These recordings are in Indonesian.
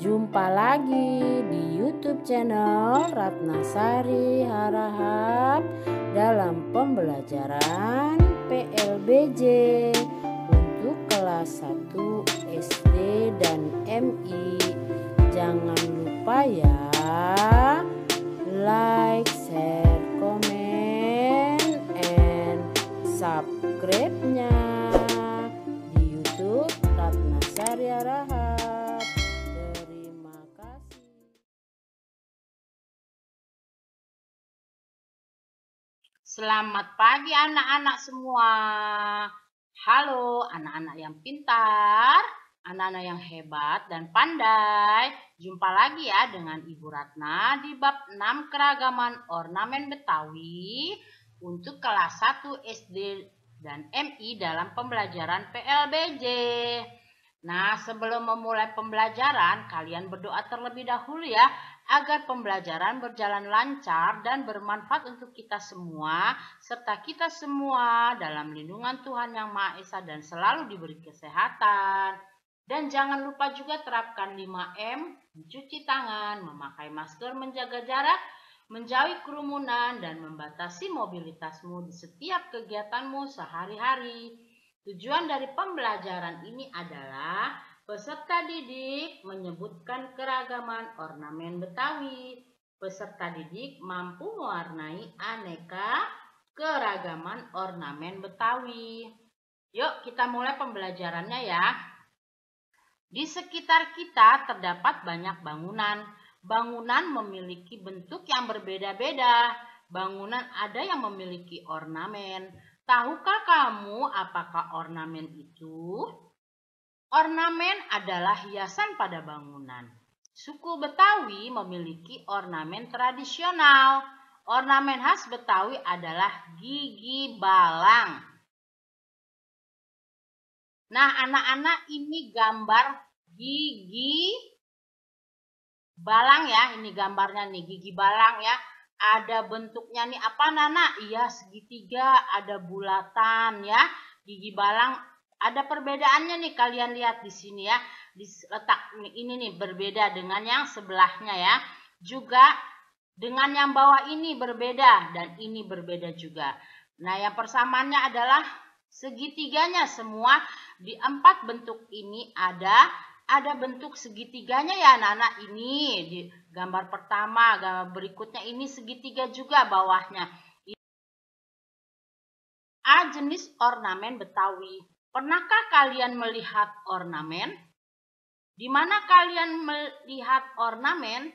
Jumpa lagi di YouTube channel Ratnasari Harahap dalam pembelajaran PLBJ untuk kelas 1 SD dan MI. Jangan lupa ya, like, share, comment, and subscribe-nya di YouTube Ratnasari Harahap. Selamat pagi anak-anak semua. Halo anak-anak yang pintar, anak-anak yang hebat dan pandai. Jumpa lagi ya dengan Ibu Ratna di bab 6 keragaman ornamen Betawi untuk kelas 1 SD dan MI dalam pembelajaran PLBJ. Nah, sebelum memulai pembelajaran, kalian berdoa terlebih dahulu ya, agar pembelajaran berjalan lancar dan bermanfaat untuk kita semua, serta kita semua dalam lindungan Tuhan Yang Maha Esa dan selalu diberi kesehatan. Dan jangan lupa juga terapkan 5M, mencuci tangan, memakai masker, menjaga jarak, menjauhi kerumunan, dan membatasi mobilitasmu di setiap kegiatanmu sehari-hari. Tujuan dari pembelajaran ini adalah peserta didik menyebutkan keragaman ornamen Betawi. Peserta didik mampu mewarnai aneka keragaman ornamen Betawi. Yuk kita mulai pembelajarannya ya. Di sekitar kita terdapat banyak bangunan. Bangunan memiliki bentuk yang berbeda-beda. Bangunan ada yang memiliki ornamen. Tahukah kamu apakah ornamen itu? Ornamen adalah hiasan pada bangunan. Suku Betawi memiliki ornamen tradisional. Ornamen khas Betawi adalah gigi balang. Nah, anak-anak, ini gambar gigi balang ya. Ini gambarnya nih, gigi balang ya. Ada bentuknya nih apa Nana? Iya, segitiga, ada bulatan ya. Gigi balang ada perbedaannya nih, kalian lihat di sini ya. Di letak ini nih berbeda dengan yang sebelahnya ya. Juga dengan yang bawah ini berbeda dan ini berbeda juga. Nah, yang persamaannya adalah segitiganya. Semua di 4 bentuk ini ada bentuk segitiganya ya anak-anak. Ini di gambar pertama, gambar berikutnya ini segitiga juga bawahnya. A jenis ornamen Betawi. Pernahkah kalian melihat ornamen? Di mana kalian melihat ornamen?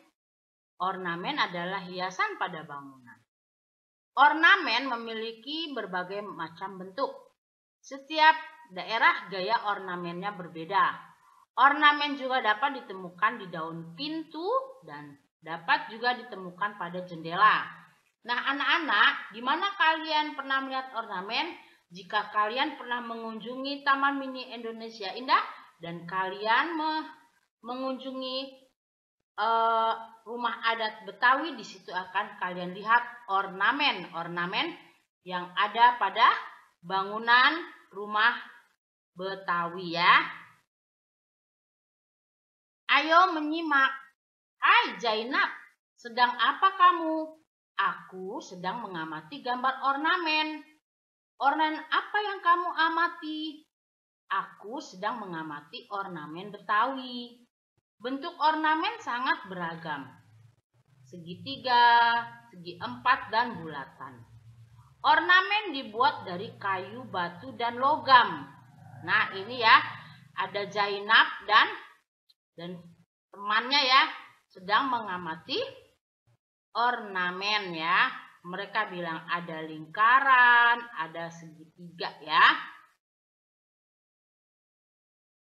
Ornamen adalah hiasan pada bangunan. Ornamen memiliki berbagai macam bentuk. Setiap daerah gaya ornamennya berbeda. Ornamen juga dapat ditemukan di daun pintu dan dapat juga ditemukan pada jendela. Nah, anak-anak, di mana kalian pernah melihat ornamen? Jika kalian pernah mengunjungi Taman Mini Indonesia Indah dan kalian mengunjungi rumah adat Betawi, di situ akan kalian lihat ornamen yang ada pada bangunan rumah Betawi ya. Ayo menyimak. Hai Zainab, sedang apa kamu? Aku sedang mengamati gambar ornamen. Ornamen apa yang kamu amati? Aku sedang mengamati ornamen Betawi. Bentuk ornamen sangat beragam. Segitiga, segi empat, dan bulatan. Ornamen dibuat dari kayu, batu, dan logam. Nah, ini ya, ada Zainab dan temannya ya, sedang mengamati ornamen ya. Mereka bilang ada lingkaran, ada segitiga ya.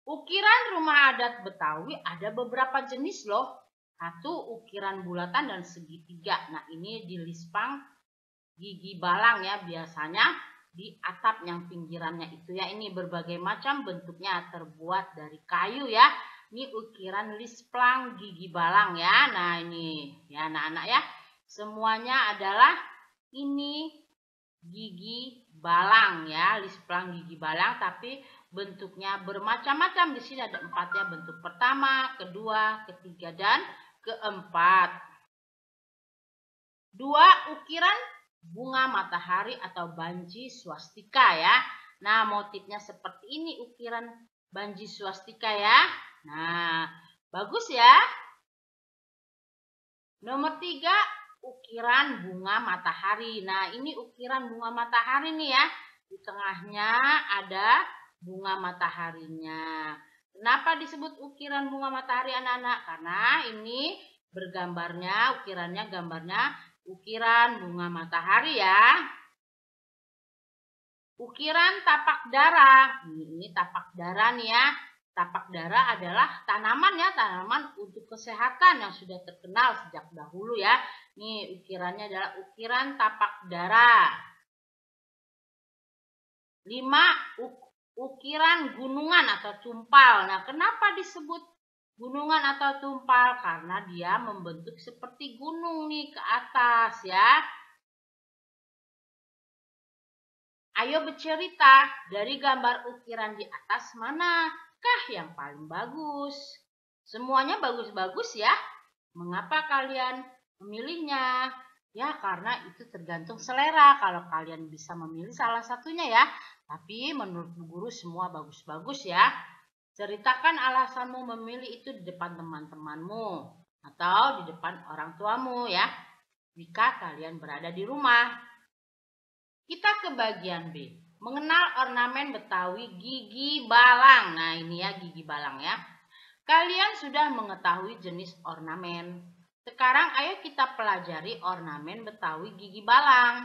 Ukiran rumah adat Betawi ada beberapa jenis loh. Satu, ukiran bulatan dan segitiga. Nah, ini di lispang gigi balang ya, biasanya di atap yang pinggirannya itu ya. Ini berbagai macam bentuknya, terbuat dari kayu ya. Ini ukiran lisplang gigi balang ya. Nah, ini ya anak-anak ya. Semuanya adalah ini gigi balang ya, lisplang gigi balang, tapi bentuknya bermacam-macam. Di sini ada 4 ya, bentuk pertama, kedua, ketiga, dan keempat. 2. Ukiran bunga matahari atau banji swastika ya. Nah, motifnya seperti ini ukiran banji swastika ya. Nah, bagus ya. Nomor 3, ukiran bunga matahari. Nah, ini ukiran bunga matahari nih ya. Di tengahnya ada bunga mataharinya. Kenapa disebut ukiran bunga matahari anak-anak? Karena ini bergambarnya, ukirannya gambarnya ukiran bunga matahari ya. Ukiran tapak dara. Ini tapak dara nih ya. Tapak dara adalah tanaman ya, tanaman untuk kesehatan yang sudah terkenal sejak dahulu ya. Nih ukirannya adalah ukiran tapak dara. 5. Ukiran gunungan atau tumpal. Nah, kenapa disebut gunungan atau tumpal? Karena dia membentuk seperti gunung nih ke atas ya. Ayo bercerita, dari gambar ukiran di atas manakah yang paling bagus? Semuanya bagus-bagus ya. Mengapa kalian memilihnya? Ya, karena itu tergantung selera. Kalau kalian bisa memilih salah satunya ya. Tapi menurut Bu Guru semua bagus-bagus ya. Ceritakan alasanmu memilih itu di depan teman-temanmu atau di depan orang tuamu ya. Jika kalian berada di rumah. Kita ke bagian B. Mengenal ornamen Betawi gigi balang. Nah, ini ya gigi balang ya. Kalian sudah mengetahui jenis ornamen. Sekarang ayo kita pelajari ornamen Betawi gigi balang.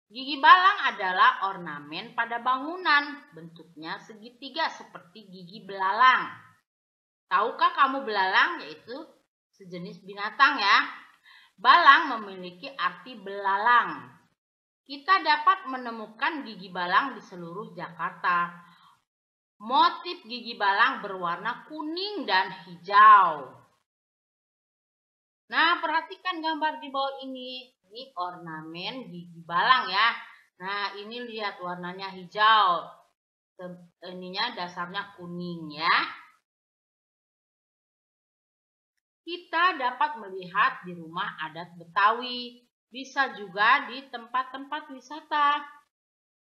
Gigi balang adalah ornamen pada bangunan. Bentuknya segitiga seperti gigi belalang. Tahukah kamu belalang? Yaitu sejenis binatang ya. Balang memiliki arti belalang. Kita dapat menemukan gigi balang di seluruh Jakarta. Motif gigi balang berwarna kuning dan hijau. Nah, perhatikan gambar di bawah ini. Ini ornamen gigi balang ya. Nah, ini lihat warnanya hijau. Ininya dasarnya kuning ya. Kita dapat melihat di rumah adat Betawi. Bisa juga di tempat-tempat wisata.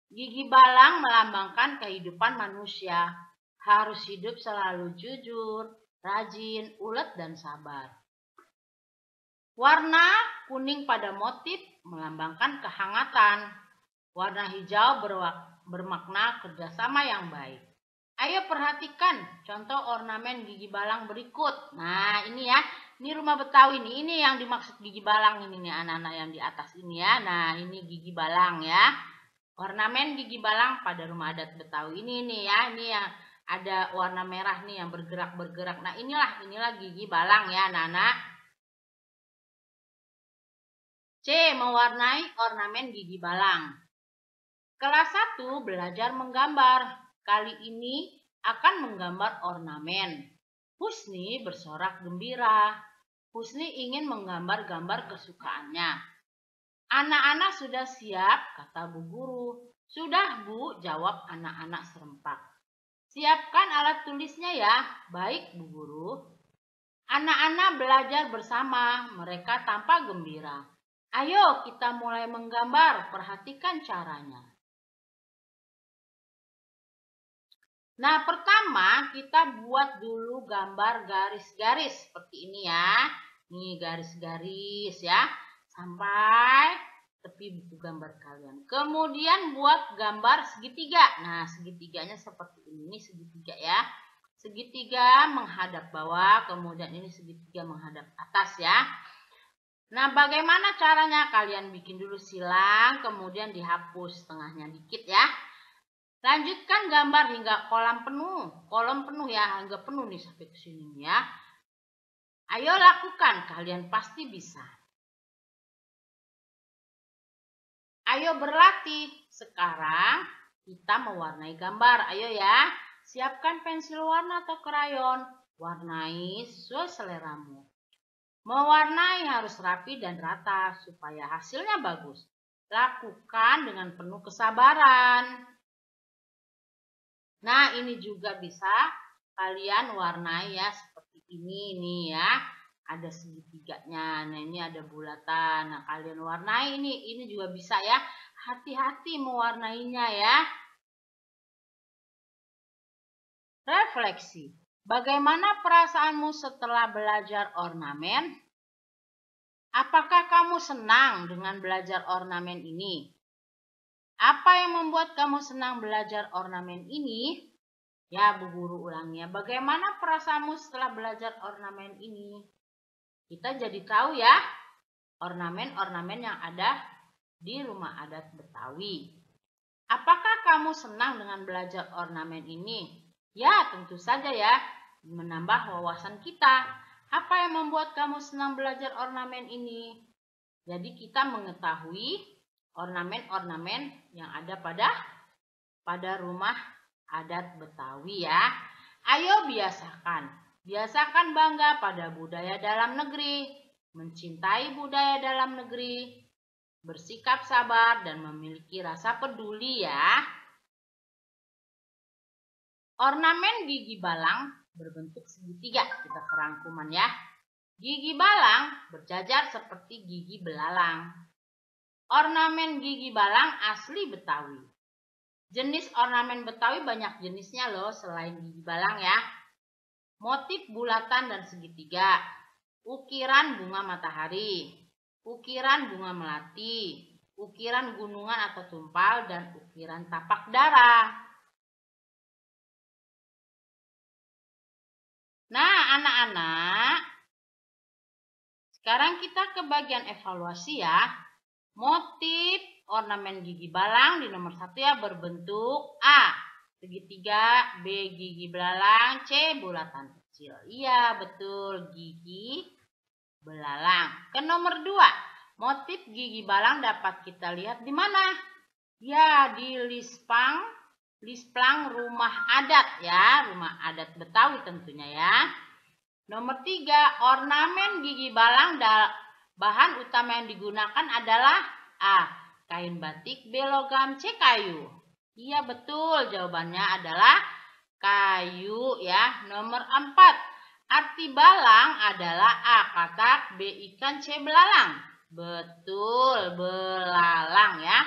Gigi balang melambangkan kehidupan manusia. Harus hidup selalu jujur, rajin, ulet, dan sabar. Warna kuning pada motif melambangkan kehangatan. Warna hijau bermakna kerjasama yang baik. Ayo perhatikan contoh ornamen gigi balang berikut. Nah, ini ya. Ini rumah Betawi nih. Ini yang dimaksud gigi balang ini nih anak-anak yang di atas ini ya. Nah, ini gigi balang ya. Ornamen gigi balang pada rumah adat Betawi ini nih ya. Ini yang ada warna merah nih yang bergerak-bergerak. Nah, inilah gigi balang ya anak-anak. C. Mewarnai ornamen gigi balang. Kelas 1 belajar menggambar. Kali ini akan menggambar ornamen. Husni bersorak gembira. Husni ingin menggambar gambar kesukaannya. Anak-anak sudah siap, kata Bu Guru. Sudah Bu, jawab anak-anak serempak. Siapkan alat tulisnya ya. Baik Bu Guru. Anak-anak belajar bersama, mereka tampak gembira. Ayo kita mulai menggambar, perhatikan caranya. Nah, pertama kita buat dulu gambar garis-garis seperti ini ya. Nih garis-garis ya. Sampai tepi buku gambar kalian. Kemudian buat gambar segitiga. Nah, segitiganya seperti ini. Ini segitiga ya. Segitiga menghadap bawah, kemudian ini segitiga menghadap atas ya. Nah, bagaimana caranya? Kalian bikin dulu silang, kemudian dihapus tengahnya dikit ya. Lanjutkan gambar hingga kolom penuh ya, hingga penuh nih sampai ke sini ya. Ayo lakukan, kalian pasti bisa. Ayo berlatih. Sekarang kita mewarnai gambar. Ayo ya, siapkan pensil warna atau krayon. Warnai sesuai seleramu. Mewarnai harus rapi dan rata supaya hasilnya bagus. Lakukan dengan penuh kesabaran. Nah, ini juga bisa kalian warnai ya, seperti ini nih ya. Ada segitiganya. Nah, ini ada bulatan. Nah, kalian warnai ini juga bisa ya. Hati-hati mewarnainya ya. Refleksi. Bagaimana perasaanmu setelah belajar ornamen? Apakah kamu senang dengan belajar ornamen ini? Apa yang membuat kamu senang belajar ornamen ini? Ya, Bu Guru ulangi ya. Bagaimana perasaanmu setelah belajar ornamen ini? Kita jadi tahu ya, ornamen-ornamen yang ada di rumah adat Betawi. Apakah kamu senang dengan belajar ornamen ini? Ya, tentu saja ya, menambah wawasan kita. Apa yang membuat kamu senang belajar ornamen ini? Jadi kita mengetahui ornamen-ornamen yang ada pada rumah adat Betawi ya. Ayo biasakan bangga pada budaya dalam negeri, mencintai budaya dalam negeri, bersikap sabar dan memiliki rasa peduli ya. Ornamen gigi balang berbentuk segitiga, kita serangkuman ya. Gigi balang berjajar seperti gigi belalang. Ornamen gigi balang asli Betawi. Jenis ornamen Betawi banyak jenisnya loh selain gigi balang ya. Motif bulatan dan segitiga, ukiran bunga matahari, ukiran bunga melati, ukiran gunungan atau tumpal, dan ukiran tapak darah. Nah, anak-anak, sekarang kita ke bagian evaluasi ya. Motif ornamen gigi balang di nomor 1 ya berbentuk A, segitiga, B, gigi belalang, C, bulatan kecil. Iya, betul, gigi belalang. Ke nomor 2, motif gigi balang dapat kita lihat di mana? Ya, di lisplang rumah adat ya, rumah adat Betawi tentunya ya. Nomor 3, ornamen gigi balang bahan utama yang digunakan adalah A, kain batik, B, logam, C, kayu. Iya betul, jawabannya adalah kayu ya. Nomor 4, arti balang adalah A, katak, B, ikan, C, belalang. Betul, belalang ya.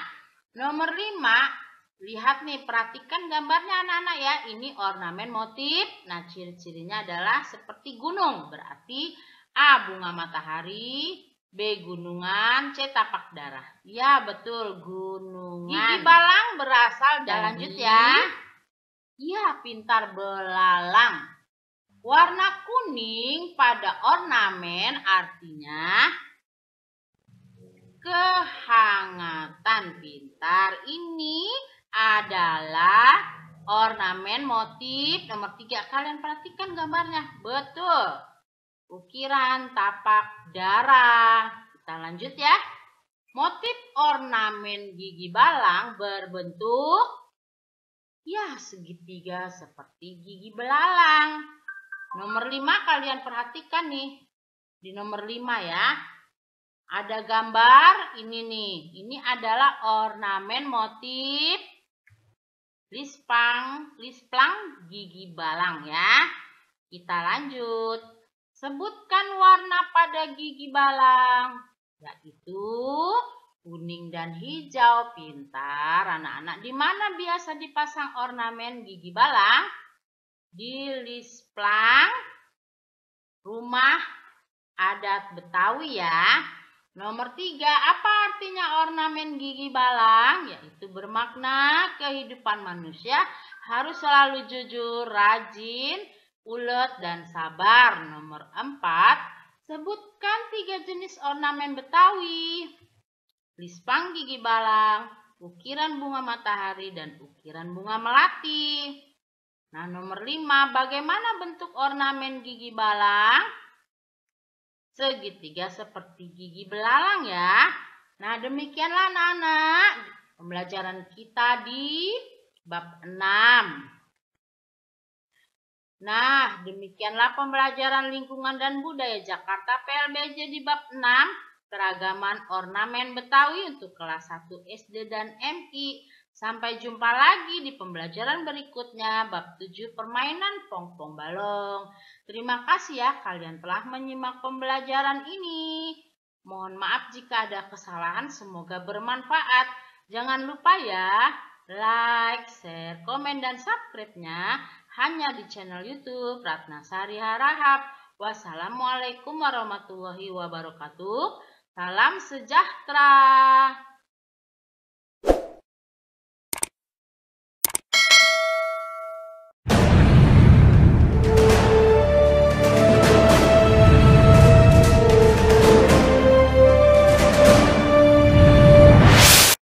Nomor 5, lihat nih, perhatikan gambarnya anak-anak ya. Ini ornamen motif. Nah, ciri-cirinya adalah seperti gunung. Berarti A, bunga matahari, B, gunungan, C, tapak darah. Ya, betul, gunungan. Gigi balang berasal dari... lanjut ya. Ya, pintar, belalang. Warna kuning pada ornamen artinya kehangatan, pintar. Ini adalah ornamen motif nomor 3. Kalian perhatikan gambarnya. Betul. Ukiran tapak darah. Kita lanjut ya. Motif ornamen gigi balang berbentuk ya segitiga seperti gigi belalang. Nomor 5 kalian perhatikan nih. Di nomor 5 ya. Ada gambar ini nih. Ini adalah ornamen motif lisplang gigi balang ya. Kita lanjut. Sebutkan warna pada gigi balang, yaitu kuning dan hijau. Pintar anak-anak. Di mana biasa dipasang ornamen gigi balang? Di lisplang rumah adat Betawi ya. Nomor 3, apa artinya ornamen gigi balang? Yaitu bermakna kehidupan manusia harus selalu jujur, rajin, ulet, dan sabar. Nomor 4, sebutkan 3 jenis ornamen Betawi. Lisplang gigi balang, ukiran bunga matahari, dan ukiran bunga melati. Nah, nomor 5, bagaimana bentuk ornamen gigi balang? Segitiga seperti gigi belalang ya. Nah, demikianlah anak-anak pembelajaran kita di bab 6. Nah, demikianlah pembelajaran lingkungan dan budaya Jakarta PLBJ di bab 6, keragaman ornamen Betawi untuk kelas 1 SD dan MI. Sampai jumpa lagi di pembelajaran berikutnya, bab 7 permainan pong-pong balong. Terima kasih ya kalian telah menyimak pembelajaran ini. Mohon maaf jika ada kesalahan, semoga bermanfaat. Jangan lupa ya, like, share, komen, dan subscribe-nya hanya di channel YouTube Ratnasari Harahap. Wassalamualaikum warahmatullahi wabarakatuh. Salam sejahtera.